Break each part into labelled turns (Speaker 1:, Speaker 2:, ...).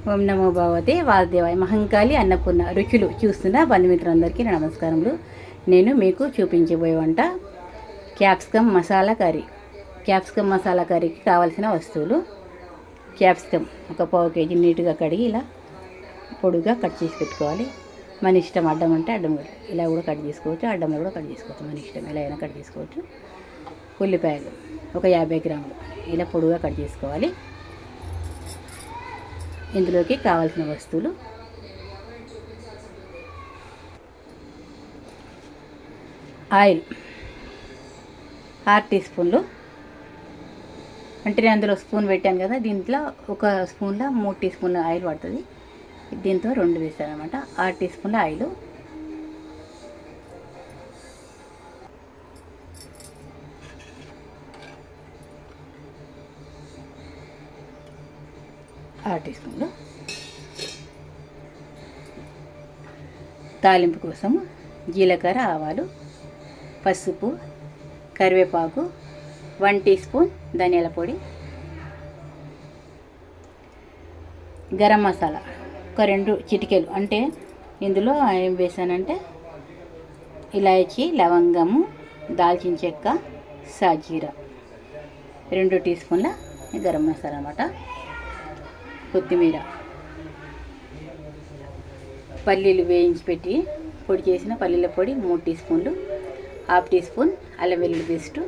Speaker 1: ఓం నమో భగవతే వాసుదేవాయ. మహంకాళి అన్నపూర్ణ రుచులు చూస్తున్న బంధుమిత్రులందరికీ నమస్కారములు. నేను మీకు చూపించబోయే వంట capsicum masala curry. Capsicum masala కర్రీకి కావాల్సిన వస్తువులు: క్యాప్సికమ్ ఒక పావు కేజీ నీట్గా కడిగి ఇలా పొడుగా కట్ చేసి పెట్టుకోవాలి. మన ఇష్టం, అడ్డం అంటే అడ్డం ఇలా కూడా కట్ చేసుకోవచ్చు, అడ్డంలో కూడా కట్ చేసుకోవచ్చు, మన ఇష్టం ఎలా అయినా కట్ చేసుకోవచ్చు. ఉల్లిపాయలు ఒక 50 గ్రాములు ఇలా పొడుగా కట్ చేసుకోవాలి. ఇందులోకి కావాల్సిన వస్తువులు: ఆయిల్ 6 టీ స్పూన్లు, అంటే నేను అందులో స్పూన్ పెట్టాను కదా, దీంట్లో ఒక స్పూన్లో 3 టీ స్పూన్ల ఆయిల్ పడుతుంది. దీంతో 2 వేస్తాను అనమాట. 6 టీ స్పూన్ల ఆయిల్, టీ స్పూన్లు తాలింపు కోసం జీలకర్ర, ఆవాలు, పసుపు, కరివేపాకు, 1 టీ స్పూన్ ధనియాల పొడి, గరం మసాలా ఒక 2 చిటికెలు. అంటే ఇందులో ఏం వేసానంటే ఇలాయచీ, లవంగము, దాల్చిన చెక్క, సాజీరా, 2 టీ స్పూన్ల గరం మసాలా అన్నమాట. కొత్తిమీర, పల్లీలు వేయించి పెట్టి పొడి చేసిన పల్లీల పొడి 3 టీ స్పూన్లు, 1/2 టీ స్పూన్ అల్లం వెల్లుల్లి పేస్టు,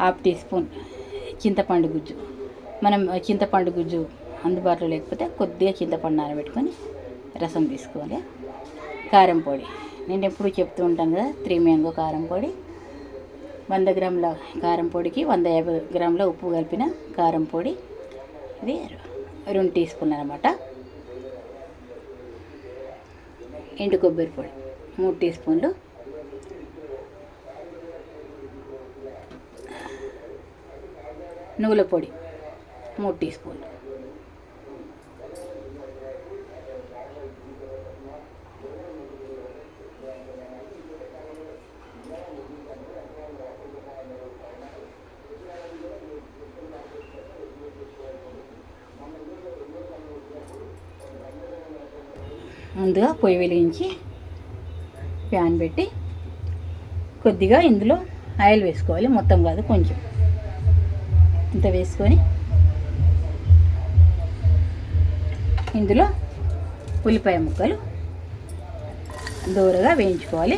Speaker 1: 1/2 టీ స్పూన్ చింతపండు గుజ్జు. మనం చింతపండు గుజ్జు అందుబాటులో లేకపోతే కొద్దిగా చింతపండు నానబెట్టుకొని రసం తీసుకోవాలి. కారం పొడి నేను ఎప్పుడు చెప్తూ ఉంటాను కదా, 3 మ్యాంగో కారం పొడి. 100 గ్రాముల కారం పొడికి 150 గ్రాముల ఉప్పు కలిపిన కారం పొడి. ఇది 2 టీ స్పూన్లు అనమాట. ఎండు కొబ్బరి పొడి 3 టీ స్పూన్లు, నువ్వుల పొడి 3 టీ స్పూన్లు, ముందుగా పొయ్యి వెలిగించి ప్యాన్ పెట్టి కొద్దిగా ఇందులో ఆయిల్ వేసుకోవాలి. మొత్తం కాదు, కొంచెం ఇంత వేసుకొని ఇందులో ఉల్లిపాయ ముక్కలు దూరగా వేయించుకోవాలి.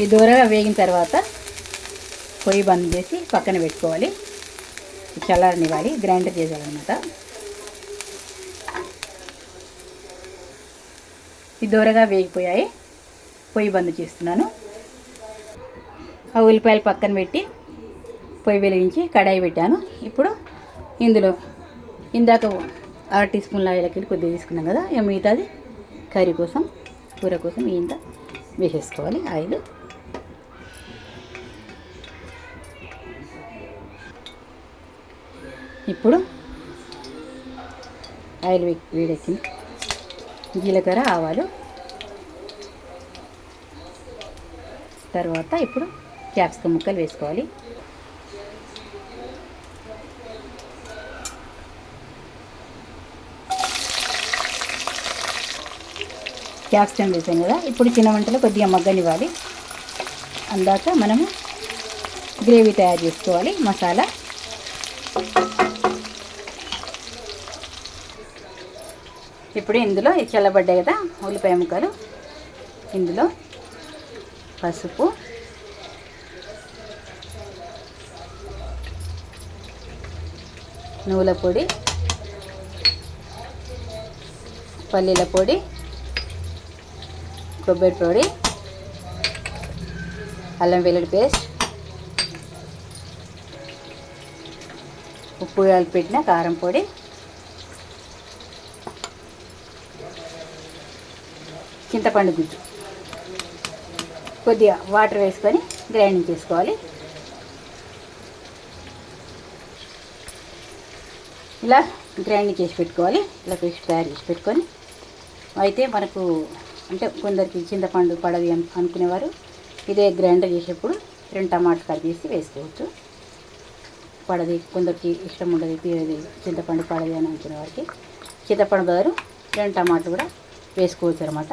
Speaker 1: ఈ దూరగా వేగిన తర్వాత పొయ్యి బంద్ చేసి పక్కన పెట్టుకోవాలి. చల్లారనివ్వాలి, గ్రైండర్ చేయాలన్నమాట. ఈ దూరగా వేగిపోయాయి, పొయ్యి బంద్ చేస్తున్నాను. ఆ ఉల్లిపాయలు పక్కన పెట్టి పొయ్యి వెలిగించి కడాయి పెట్టాను. ఇప్పుడు ఇందులో ఇందాక 6 టీ స్పూన్ల ఆయిల్కి కొద్దిగా తీసుకున్నాం కదా, మిగతాది కర్రీ కోసం, కూర కోసం ఇంత వేసేసుకోవాలి. ఆయిల్ ఇప్పుడు ఆయిల్ వేడెక్కింది. జీలకర్ర, ఆవాలు, తర్వాత ఇప్పుడు క్యాప్సికమ్ ముక్కలు వేసుకోవాలి. క్యాప్సికమ్ వేసాం కదా, ఇప్పుడు చిన్న మంటలో కొద్దిగా మగ్గనివ్వాలి. అందాక మనము గ్రేవీ తయారు చేసుకోవాలి. మసాలా ఇప్పుడు ఇందులో చల్లబడ్డాయి కదా ఉల్లిపాయ ముక్కలు, ఇందులో పసుపు, నువ్వుల పొడి, పల్లీల పొడి, కొబ్బరి పొడి, అల్లం వెల్లుల్లి పేస్ట్, ఉప్పు కలిపి పెట్టిన కారం పొడి, చింతపండు గుజ్జు, కొద్దిగా వాటర్ వేసుకొని గ్రైండింగ్ చేసుకోవాలి. ఇలా గ్రైండింగ్ చేసి పెట్టుకోవాలి. ఇలా పేస్ట్ తయారు చేసి పెట్టుకొని అయితే మనకు అంటే కొందరికి చింతపండు పడది అనుకునేవారు ఇదే గ్రైండర్ చేసేప్పుడు 2 టమాటాలు కట్ చేసి వేసుకోవచ్చు. పడది కొందరికి ఇష్టం ఉండదు చింతపండు పడది అని అనుకునే వారికి చింతపండు బదులు 2 టమాటాలు కూడా వేసుకోవచ్చు అనమాట.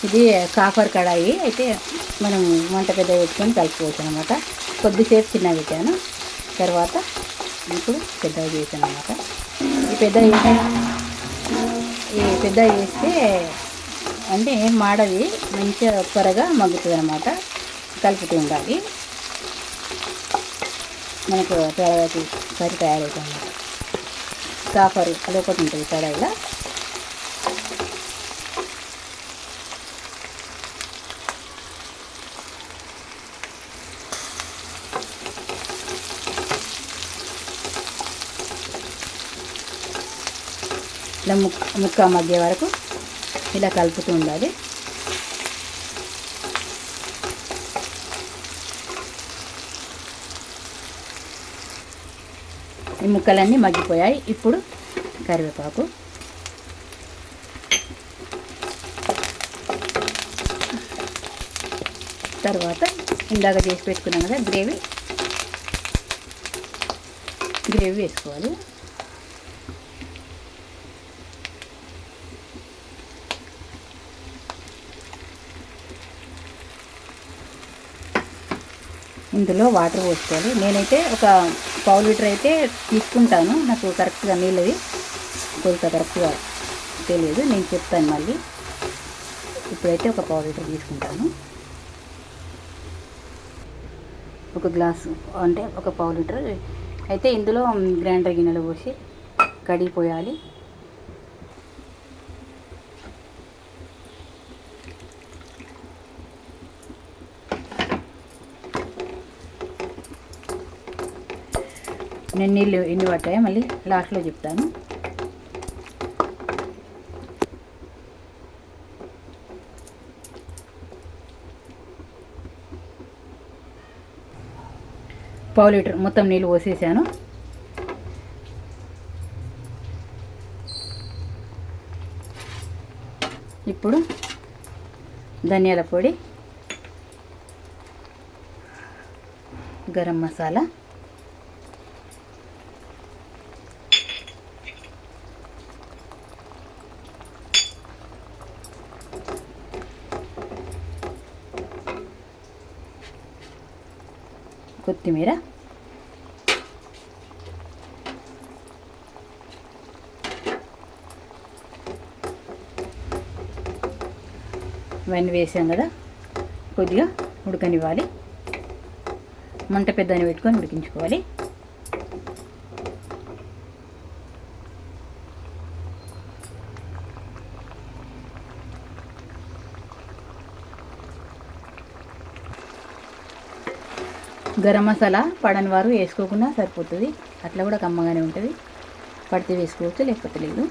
Speaker 1: ఇది కాపర్ కడాయి అయితే మనం మంట పెద్ద పెట్టుకొని కలుపుకోవచ్చు అనమాట. కొద్దిసేపు చిన్నగా పెట్టాను, తర్వాత ఇప్పుడు పెద్దగా చేశాను అనమాట. ఈ పెద్దగా చేస్తే అంటే మాడది మంచిగా త్వరగా మగ్గుతుంది అనమాట. కలుపుతూ ఉండాలి, మనకు త్వరగా కర్రీ తయారవుతుంది అన్నమాట. కాపర్ అదొకటి ఉంటుంది కడాయిలో. ఇలా ముక్క మధ్య వరకు ఇలా కలుపుతూ ఉండాలి. ఈ ముక్కలన్నీ మగ్గిపోయాయి. ఇప్పుడు కరివేపాకు, తర్వాత ఇందాక చేసి పెట్టుకున్నాం కదా గ్రేవీ వేసుకోవాలి. ఇందులో వాటర్ పోసుకోవాలి. నేనైతే ఒక పావు లీటర్ అయితే తీసుకుంటాను, నాకు కరెక్ట్గా నీళ్ళది కొద్దిగా కరెక్ట్గా తెలియదు, నేను చెప్తాను మళ్ళీ. ఇప్పుడైతే ఒక పావు లీటర్ తీసుకుంటాను. ఒక గ్లాసు అంటే ఒక పావు లీటర్ అయితే ఇందులో గ్రైండర్ గిన్నెలో పోసి కడిగిపోయాలి. నేను నీళ్ళు ఎన్ని పట్టాయో మళ్ళీ లాస్ట్లో చెప్తాను. పావు లీటర్ మొత్తం నీళ్ళు పోసేసాను. ఇప్పుడు ధనియాల పొడి, గరం మసాలా, కొత్తిమీర, ఇవన్నీ వేసాం కదా, కొద్దిగా ఉడకనివ్వాలి. మంట పెద్దని పెట్టుకొని ఉడికించుకోవాలి. గరం మసాలా పడని వారు వేసుకోకుండా సరిపోతుంది, అట్లా కూడా కమ్మగానే ఉంటుంది. పడితే వేసుకోవచ్చు, లేకపోతే లేదు.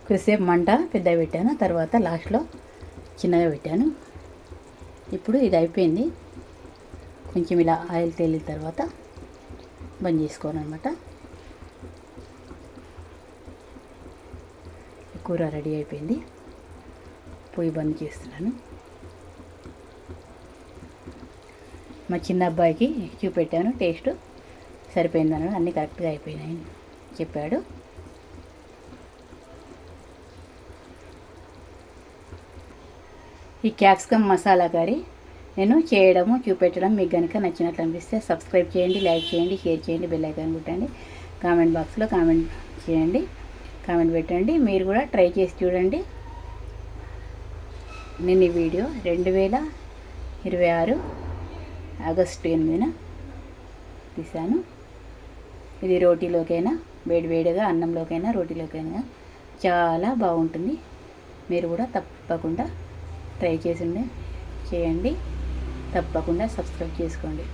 Speaker 1: కొద్దిసేపు మంట పెద్దగా పెట్టాను, తర్వాత లాస్ట్లో చిన్నగా పెట్టాను. ఇప్పుడు ఇది అయిపోయింది. కొంచెం ఇలా ఆయిల్ తేలిన తర్వాత బంద్ చేసుకోవాలన్నమాట. కూర రెడీ అయిపోయింది. పొయ్యి బంద్ చేస్తున్నాను. మా చిన్న అబ్బాయికి చూపెట్టాను, టేస్ట్ సరిపోయిందన్నాడు, అన్నీ కరెక్ట్గా అయిపోయినాయి చెప్పాడు. ఈ క్యాప్సికమ్ మసాలా కర్రీ నేను చేయడము చూపెట్టడం మీకు కనుక నచ్చినట్లు అనిపిస్తే సబ్స్క్రైబ్ చేయండి, లైక్ చేయండి, షేర్ చేయండి, బెల్ ఐకాన్ కొట్టండి, కామెంట్ బాక్స్లో కామెంట్ చేయండి, కామెంట్ పెట్టండి. మీరు కూడా ట్రై చేసి చూడండి. నేను ఈ వీడియో 2026 ఆగస్టు 8న తీశాను. ఇది రోటీలోకైనా వేడివేడిగా అన్నంలోకైనా రోటీలోకైనా చాలా బాగుంటుంది. మీరు కూడా తప్పకుండా ట్రై చేయండి, తప్పకుండా సబ్స్క్రైబ్ చేసుకోండి.